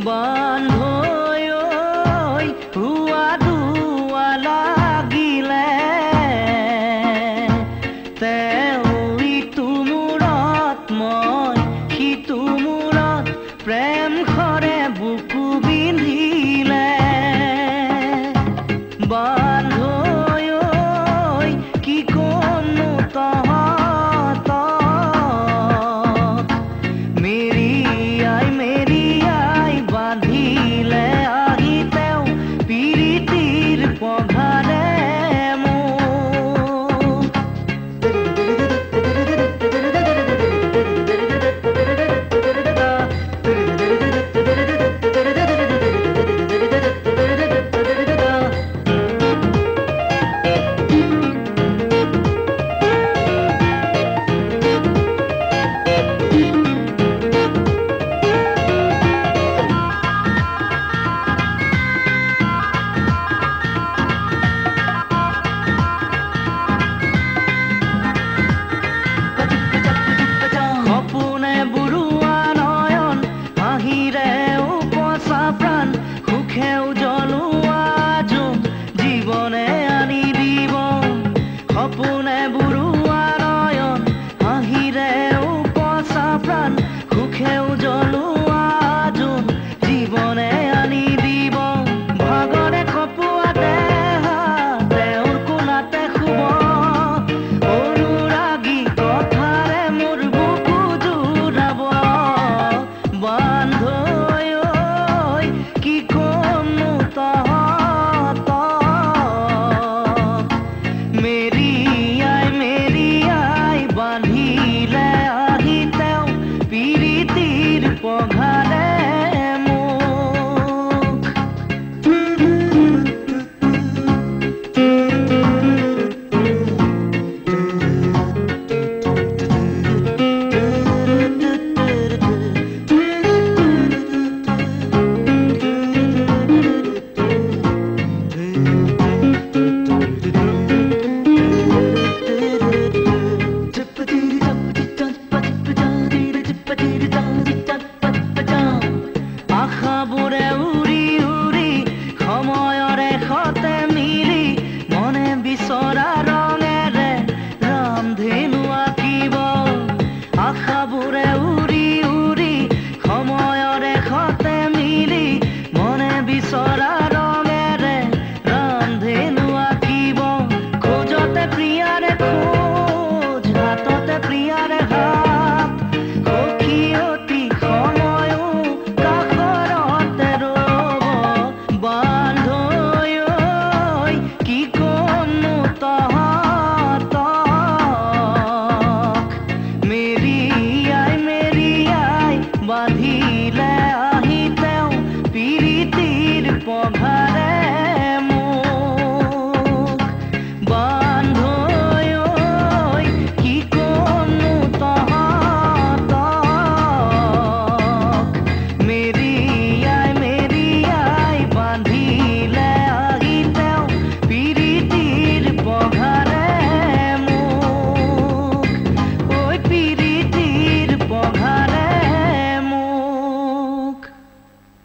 বান্ধৈ হুৱা দুৱা লাগিলে তেওঁ ইটো মূৰত মই সিটো মূৰত প্ৰেম খৰে বুকু বিন্ধিলে বান্ধৈ কি কমনো তহঁতক মেৰি আই বান্ধিলে আহি তেওঁ পিৰিতিৰ পঘাৰে সপোনে বুৰুৱা নয়ন হাঁহিৰে উপচা প্ৰাণ সুখে উজ্বলোৱা জোন জীৱনে আনি দিব ভাগৰে খপুৱা দেহ তেওঁৰ কোলাতে শুব অনুৰাগী কথাৰে মোৰ বুকু জোৰাব বান্ধৈ কি কমনো তহঁতক মেৰি বান্ধিলে আহি তেওঁ পিৰিতিৰ পঘাৰে আশাবোৰে